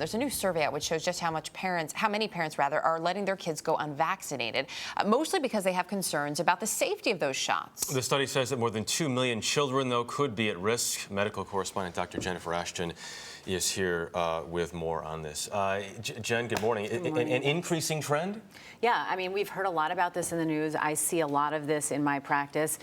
There's a new survey out which shows just how many parents are letting their kids go unvaccinated, mostly because they have concerns about the safety of those shots. The study says that more than 2 million children, though, could be at risk. Medical correspondent Dr. Jennifer Ashton is here with more on this. Jen, good morning. Good morning. An increasing trend? Yeah, I mean, we've heard a lot about this in the news. I see a lot of this in my practice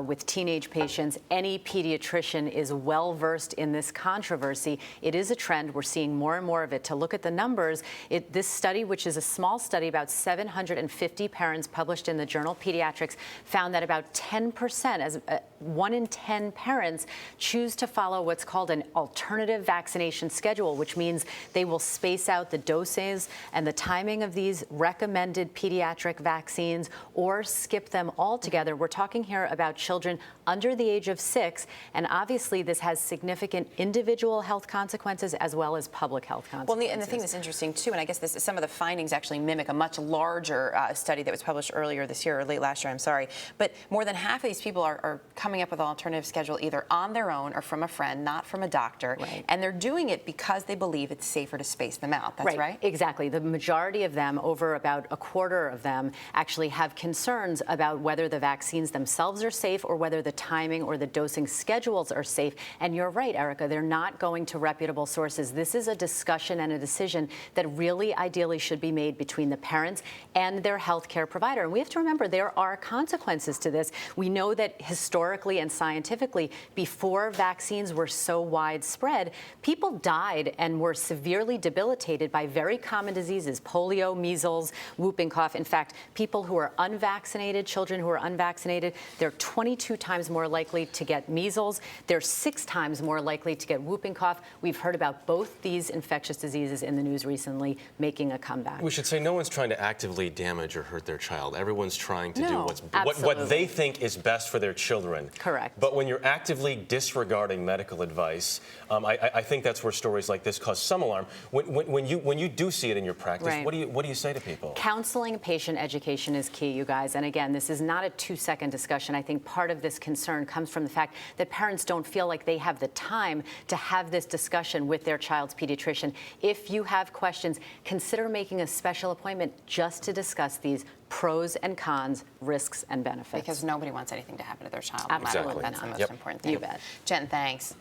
with teenage patients. Any pediatrician is well versed in this controversy. It is a trend. We're seeing more and more of it. To look at the numbers, this study, which is a small study, about 750 parents published in the journal Pediatrics, found that about 10%, as 1 in 10 parents, choose to follow what's called an alternative vaccination schedule, which means they will space out the doses and the timing of these recommended pediatric vaccines or skip them altogether. We're talking here about children under the age of 6, and obviously this has significant individual health consequences as well as public health consequences. Well, and the thing that's interesting too, and I guess some of the findings actually mimic a much larger study that was published earlier this year, or late last year, I'm sorry, but more than half of these people are coming up with an alternative schedule either on their own or from a friend, not from a doctor, right. And they're doing it because they believe it's safer to space them out. That's right? Exactly. The majority of them, over about a quarter of them, actually have concerns about whether the vaccines themselves are safe or whether the timing or the dosing schedules are safe. And you're right, Erica, they're not going to reputable sources. This is a discussion and a decision that really ideally should be made between the parents and their healthcare provider. And we have to remember there are consequences to this. We know that historically and scientifically, before vaccines were so widespread, people died and were severely debilitated by very common diseases, polio, measles, whooping cough. In fact, people who are unvaccinated, children who are unvaccinated, they're 22 times more likely to get measles. They're 6 times more likely to get whooping cough. We've heard about both these infectious diseases in the news recently making a comeback. We should say no one's trying to actively damage or hurt their child. Everyone's trying to do what they think is best for their children. Correct. But when you're actively disregarding medical advice, I think that's where stories like this cause some alarm. When you do see it in your practice, right. what do you say to people? Counseling, patient education is key, you guys. And again, this is not a 2-second discussion. I think part of this concern comes from the fact that parents don't feel like they have the time to have this discussion with their child's pediatrician. If you have questions, consider making a special appointment just to discuss these pros and cons, risks and benefits. Because nobody wants anything to happen to their child. Absolutely That's the not. most important thing. You bet. Jen, thanks.